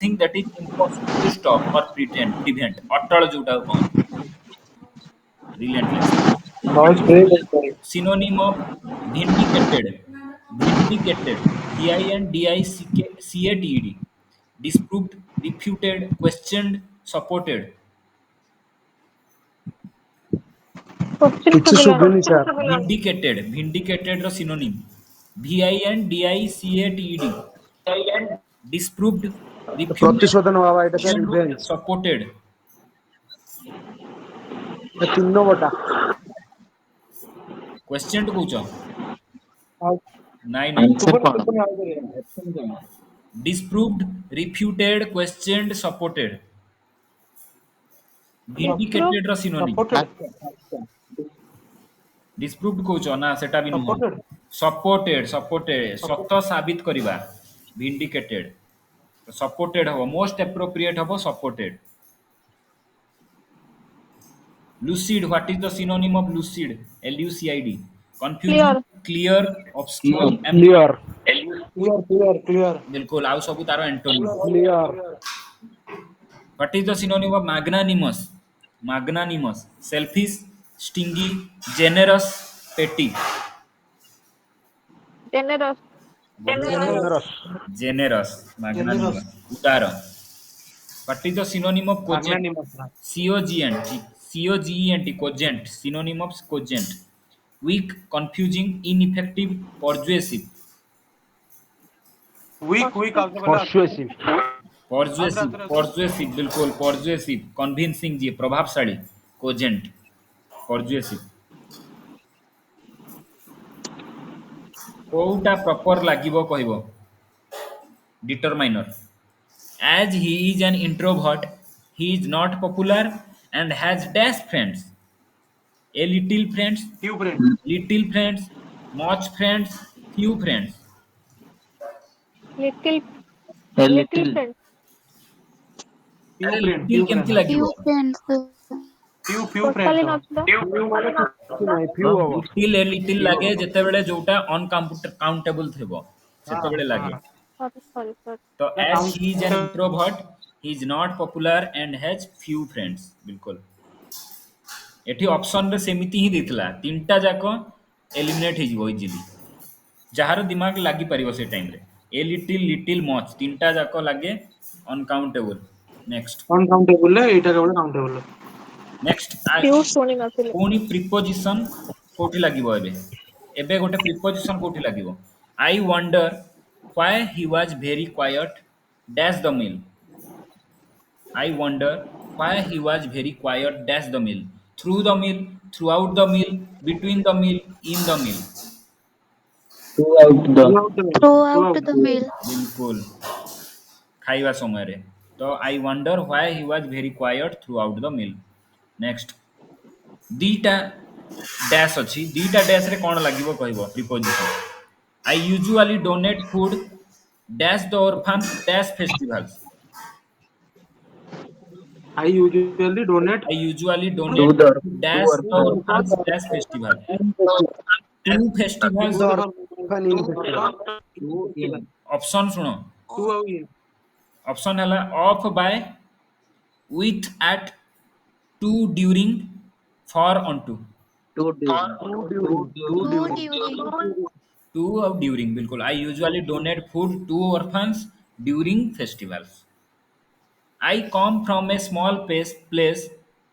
thing that is impossible to stop or prevent Atal ଯୋଉଟାକୁ କହନ୍ତି relentless Noise break is sorry. synonym of vindicated vindicated vindicated disproved refuted questioned supported question କିଛି ଶୁଭିଲାନି ଶୁଭୁନି sir. vindicated ର synonym vindicated disproved refuted ପ୍ରତିଶୋଧ ନବା ଏଇଟା sir questioned revenge. supported 3 ନମ୍ବରଟା। questioned କହୁଛ ଆଉ ନାଇଁ ନାଇଁ ଶୁଭୁନି ଆଉ କରିବା। disproved refuted questioned supported disprove vindicated ର synonym disproved କହୁଛ ନା ସେଟା ବି ନୁହଁ supported ସତ ସାବିତ କରିବା vindicated supported ହବ most appropriate ହବ supported lucid what is the synonym of lucid lucid confusing clear clear obscure clear clear बिल्कुल ଆଉ ସବୁ ତାର antonym clear what is the synonym of magnanimous selfish stingy generous petty generous ଜେନେରସ୍ generous magnanimous उदार what is the synonym of cogent cogent cogent synonym of cogent weak confusing ineffective persuasive ପର୍ସୁଏସିଭ persuasive बिल्कुल persuasive convincing जी प्रभावशाली cogent persuasive कोउटा proper लागिवो कहबो determiner as he is an introvert he is not popular and has dash friends a little friends much friends few friends little A little little. Friend अरे little केमती few लागिवो friends, totally नथिला କିଛି ନାହିଁ few ହବ। Little लागे जेतेबेले जोटा uncountable Thebo सेतेबेले लागे sorry sorry तो as he is an introvert he is not popular and has few friends बिल्कुल एठी ऑप्शन रे सेमिति ही देतला तीनटा जाको एलिमिनेट हे जिवो इजीली जहार दिमाग लागी परिबो से टाइम रे ए लिटिल मच तीनटा जाको लागे अनकाउंटेबल नेक्स्ट ଅନକାଉଣ୍ଟେବୁଲ ଏଇଟା କେବଳ କାଉଣ୍ଟେବୁଲ। नेक्स्ट क्यू सुनी नथिले पुनी प्रिपोजिशन कोठी लागिवो एबे एबे गोटे प्रिपोजिशन कोठी लागिवो I wonder why he was very quiet dash the meal I wonder why he was very quiet dash the meal. Through the meal, throughout the meal, between the meal, in the meal. Throughout the. throughout the meal, बिल्कुल खाइबा समय रे तो I wonder why he was very quiet throughout the meal. Next दीटा dash अछि दीटा dash रे कोन लागिवो कहबो preposition I usually donate food dash the orphans dash festivals. I usually donate I usually To donate the. To dash the orphan. orphans dash festival. Two festivals option सुनो option हला of by with at to during for on To during. two during, to और during बिल्कुल I usually donate food to orphans during festivals I come from a small place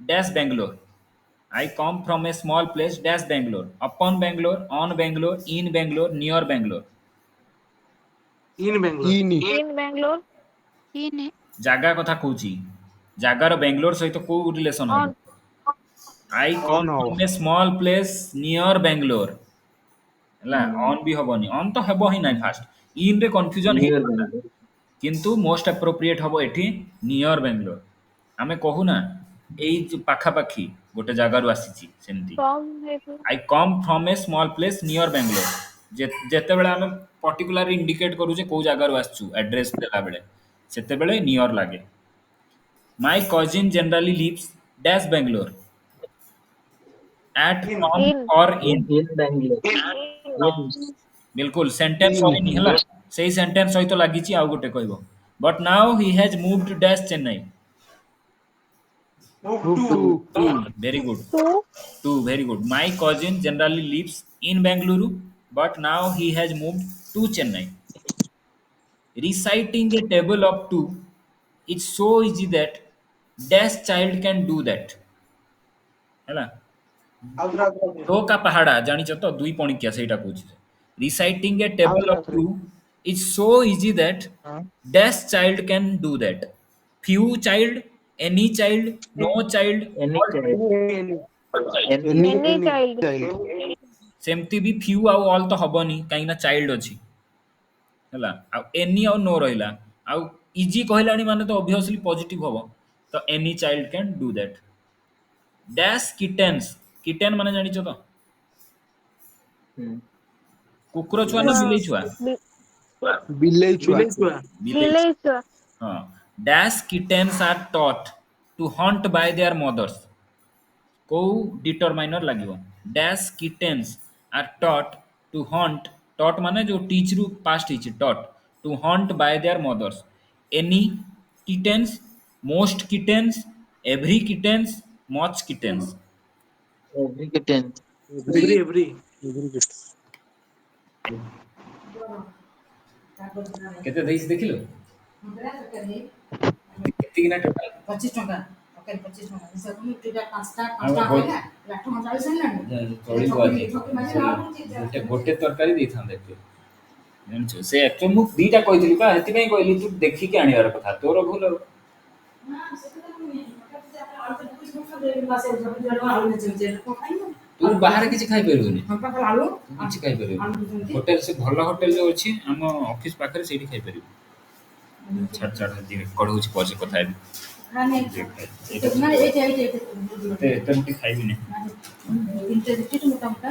dash Bangalore I come from a small place dash Bangalore upon Bangalore on Bangalore in Bangalore near Bangalore ଇନି in Bangalore in ଜାଗା କଥା କହୁଛି ଜାଗାର ବେଙ୍ଗଲୋର ସହିତ କୋଉ relation on ହବ आई on कम ହବ। From a small place near Bangalore ହେଲା ଅନ୍ ବି ହବନି ଅନ୍ ତ ହେବ ହିଁ ନାହିଁ ଫାଷ୍ଟ ଇନ୍ ରେ କନଫ୍ୟୁଜନ Near ହେଇଥାନ୍ତା Bangalore. କିନ୍ତୁ ମୋଷ୍ଟ ଆପ୍ରୋପ୍ରିଏଟ୍ ହବ ଏଠି ନିୟର ବେଙ୍ଗଲୋର ଆମେ କହୁନା ଏଇ ଯୋଉ ପାଖାପାଖି ଗୋଟେ ଜାଗାରୁ ଆସିଛି ସେମିତି फ्रॉम है I come from a small place near Bangalore ଯେତେବେଳେ ଆମେ ପର୍ଟିକୁଲାର ଇଣ୍ଡିକେଟ୍ କରୁଛେ କୋଉ ଜାଗାରୁ ଆସିଛୁ ଆଡ୍ରେସ୍ ଦେଲା ବେଳେ ସେତେବେଳେ ନିୟର ଲାଗେ my cousin generally lives dash Bangalore at from in or in In Bangalore. In. बिल्कुल सेंटेंस सरीनी हला सेही सेंटेंस सहित लागिची आउ गोटे कहबो but now he has moved to dash Chennai. Move to. Very good. Two. Two, very good. My cousin generally lives in Bangalore, but now he has moved to Chennai. Reciting a table of two is so easy that dash child can do that. ହେଲା दो का पहाड़ा जानिଛ ତ ଦୁଇ ପଣିକିଆ ସେଇଟା କହୁଛି reciting a table of two is so easy that dash child can do that. Few child, any child, no child, Any all child. child. Any. Any child. ସେମିତି ବି few ଆଉ all ତ ହବନି କାହିଁକି ନା child ଅଛି ହେଲା ଆଉ any ଆଉ no ରହିଲା ଆଉ easy କହିଲାଣି ମାନେ ତ obviously positive ହବ ତ any child can do that. Dash kittens, kitten ମାନେ ଜାଣିଛ ତ Hmm. କୁକୁର ଛୁଆ ନା ବିଲେଇ ଛୁଆ ବିଲେଇ ଛୁଆ। ବିଲେଇ ବିଲେଇ ଛୁଆ। ହଁ dash kittens are taught to hunt by their mothers କୋଉ ଡିଟରମାଇନର ଲାଗିବ dash kittens are taught to hunt taught ମାନେ ଯୋଉ teach ରୁ past ହେଇଛି taught to hunt by their mothers. Any kittens, most kittens, every kittens, much kittens. Every kitten. Every. କେତେ ଦେଇଛି ଦେଖିଲୁ କେତିକି ନା ଟୋଟାଲ 25 ଟଙ୍କା ତରକାରୀ 25 ଟଙ୍କା ହିସାବ କଲୁ ଏଇଟା 5ଟା ଆମର କହିଲା 8 ଟଙ୍କା 40 ହେଲାଣି ଚଳିବ ଆଜି ଗୋଟେ ଗୋଟେ ତରକାରୀ ଦେଇଥାନ୍ତେ ଏଠି ଜାଣିଛୁ ସେ ଆକ୍ଚୁଆଲି ମୁଁ ଦିଟା କହିଥିଲି ବା ସେଥିପାଇଁ କହିଲି ତୁ ଦେଖିକି ଆଣିବାର କଥା ତୋର ଭୁଲ ଆଉ ନା ସେଟା ତ ନୁହେଁ ଆଳୁ 25 ଟଙ୍କା ଦେଇ ମାସେ ଆଳୁ ନେଚେ ତୁ ବାହାରେ କିଛି ଖାଇପାରିବୁନି ପାଖରେ ଆଳୁ କିଛି ଖାଇପାରିବୁନି ଆଳୁ ଦଉଛନ୍ତି ହୋଟେଲ ସେ ଭଲ ହୋଟେଲ ଯୋଉ ଅଛି ଆମ ଅଫିସ ପାଖରେ ସେଇଠି ଖାଇପାରିବୁ ଛାଡ଼ ଛାଡ଼ ରେକର୍ଡ ହେଉଛି ପଛେ କଥା ହେବି ମାନେ ନା ଏଇଟା ଏତେ ଏତେ ରୁଟି ଖାଇବିନି ତିନଟା ରୁଟି ମୋଟା ମୋଟା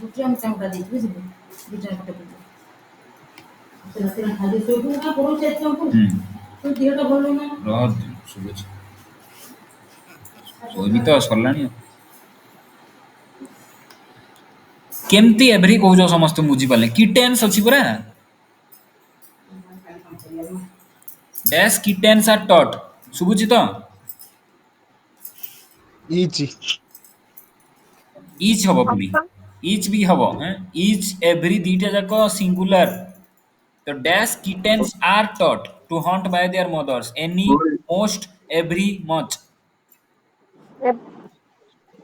ରୁଟି ମୋଟା ମୋଟା ଦେଇଛି ବୁଝିଲୁ ଦୁଇଟା ମୋଟା ମୋଟା ରାତିରେ ଖାଲି ଶୋଇବୁ ନା ପଢୁଛି ଏତେ ତୋ ଦେହଟା ଭଲ ନା ରହ ଶୁଭୁଛି ଶୋଇବି ତ ସରିଲାଣି ଆଉ କେମିତି ଏଭ୍ରି କହୁଛ ସମସ୍ତେ ମୁଁ ବୁଝିପାରିଲେ କିଟେନ୍ସ ଅଛି ପରା ଡ୍ୟାସ୍ କିଟେନ୍ସ ଆର୍ ଟଟ୍ ଶୁଭୁଛି ତ ଇଚ୍ ଇଚ୍ ହବ ପୁଣି Option. ଇଚ୍ ବି ହବ ଇଚ୍ ଏଭ୍ରି ଦିଟା ଯାକ ସିଙ୍ଗୁଲାର ତ dash kittens are taught to hunt by their mothers any most every much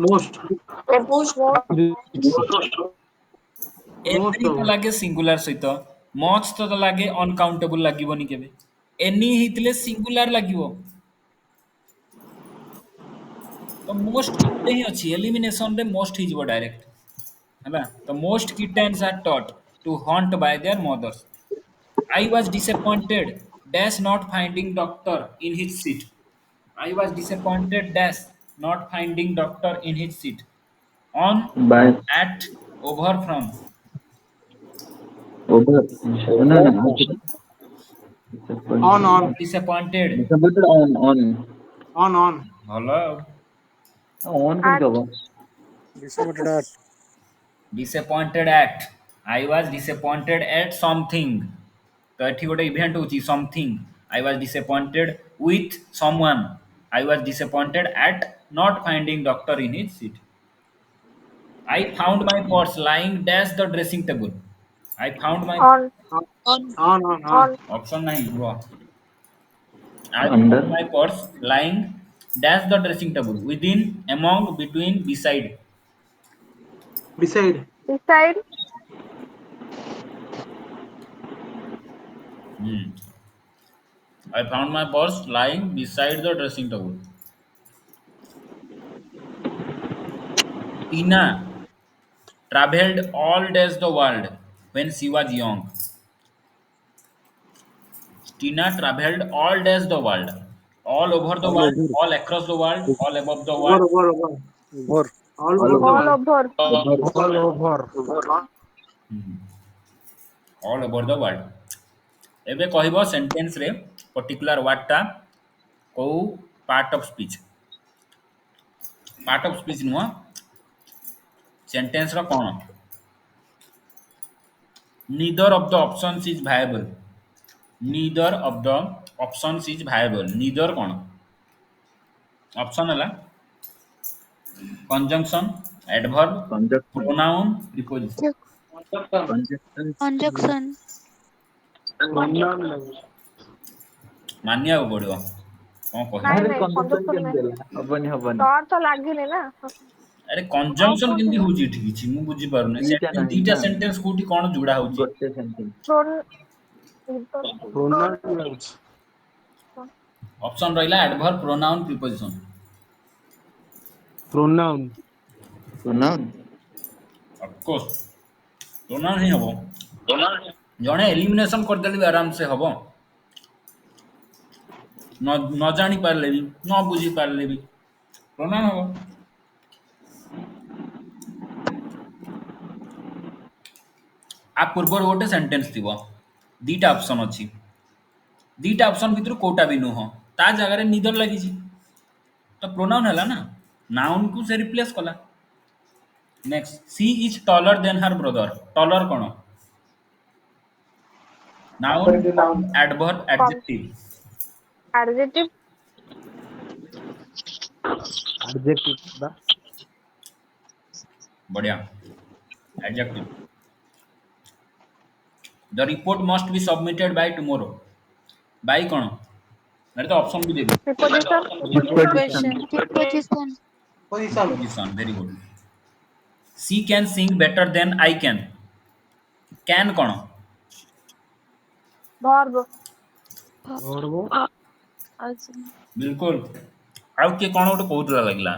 most every ତ ଲାଗେ ସିଙ୍ଗୁଲାର ସହିତ ମଚ୍ ତ ଲାଗେ ଅନକାଉଣ୍ଟେବୁଲ ଲାଗିବନି କେବେ ଏନି ହେଇଥିଲେ ସିଙ୍ଗୁଲାର ଲାଗିବ ତ ମୋଷ୍ଟ ଗୋଟେ ହିଁ ଅଛି ଏଲିମିନେସନରେ ମୋଷ୍ଟ ହେଇଯିବ ଡାଇରେକ୍ଟ ହେଲା ତ most kittens are taught to hunt by their mothers I was disappointed dash not finding doctor in his seat. I was disappointed dash not finding doctor in his seat. On, By. at, over, from. Over. No, no. on Disappointed. Disappointed on. on ଭଲ ଆଉ। On କେମିତି ହବ? Disappointed at. I was disappointed at something. ତ ଏଠି ଗୋଟେ event ହେଉଛି something. I was disappointed with someone. I was disappointed at not finding doctor in his seat. I found my purse lying dash the dressing table. I found my On. on option nahi bro. I Under. found my purse lying dash the dressing table within, among, between, beside. beside Beside. I found my purse lying beside the dressing table. Tina traveled all days the world when she was young. Tina traveled all days the world. All over the world, all across the world, all above the over world. all All over the over. All world over. All over the world. ଏବେ କହିବ ସେଣ୍ଟେନ୍ସରେ particular ୱାର୍ଡଟା କୋଉ part of speech ନୁହଁ ସେଣ୍ଟେନ୍ସର କ'ଣ neither of the options is viable neither of the options is viable. Neither कौन option है conjunction, adverb, Conjunction. pronoun, preposition. Conjunction. Conjunction. मानिବାକୁ ପଡିବ କଣ କହିବି ନାଇଁ अरे ନାଇଁ conjunction conjunction କେମିତି ନାଇଁ ହେଲା ହବନି ହବନି ଡର ତ ଲାଗିନି ନା ଆରେ ଆଉ conjunction କୋଉଠି କେମିତି ହଉଛି ଏଠି କିଛି ମୁଁ ବୁଝି ପାରୁନି ଦିଟା ସେଣ୍ଟେନ୍ସ ନାହିଁ ଦିଟା ନା ସେଣ୍ଟେନ୍ସ କୋଉଠି କଣ ଯୋଡା ହଉଛି ଗୋଟେ ସେଣ୍ଟେନ୍ସ ଅପସନ ରହିଲା adverb, pronoun, preposition. pronoun pronoun of course pronoun ହିଁ ହବ ଜଣେ ଏଲିମିନେସନ କରିଦେଲେ ବି ଆରାମ ସେ ହବ ନ ଜାଣି ପାରିଲେ ବି ନ ବୁଝି ପାରିଲେ ବି pronoun ହବ आ पूर्वर गोटे सेंटेंस थिबो दीटा ऑप्शन अछि दीटा ऑप्शन भितर कोटा भी नुह ता जगह रे नीदर लागि छी तो प्रोनाउन हला ना नाउन को से रिप्लेस कला next she is taller than her brother taller कोन noun adverb adjective adjective adjective ବା बढ़िया adjective the report must be submitted by tomorrow by कोन अरे तो ऑप्शन भी दे दो preposition preposition Preposition. preposition very good she can sing better than I can कोन verb verb बिल्कुल आउ के कोन गोटे कहउतला लागला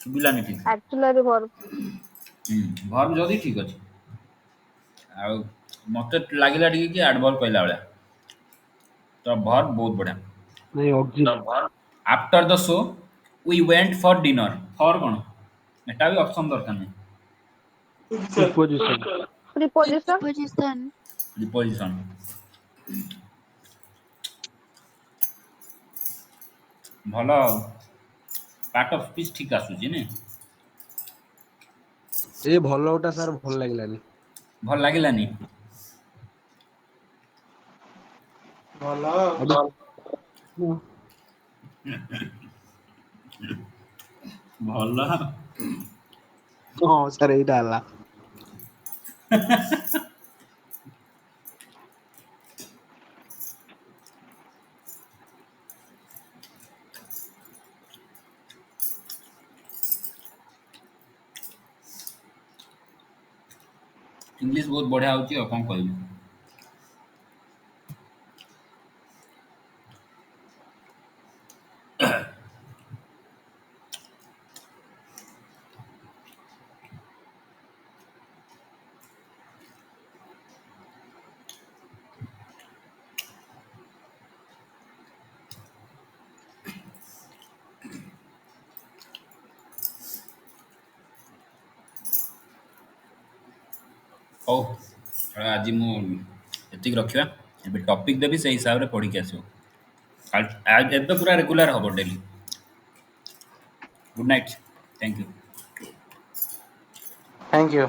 सुबिलानी ठीक auxiliary verb भर्ब जदी ठीक अछि आ मते लागिला ठीक कि एडवर्ब कहला बेला तो भर्ब बहुत बढ़िया नहीं auxiliary after the show we went for dinner for कोन एटा भी ऑप्शन दरकार नहीं preposition preposition Preposition. प्रीपोजिशन भलो पार्ट ऑफ स्पीच ठीक आसुची ने ए ଭଲ ଗୋଟା ସାର୍ ଭଲ ଲାଗିଲାନି भल लागिलानी भल ହଁ ସାର୍ ଏଇଟା ହେଲା इंग्लिश बहुत बढ़िया होची और कौन कहबी ओ आज मु एतिक रखिबा एबे टॉपिक देबी से हिसाब रे पढ़ी के आसो आज एबे पूरा रेगुलर हबो daily good night thank you thank you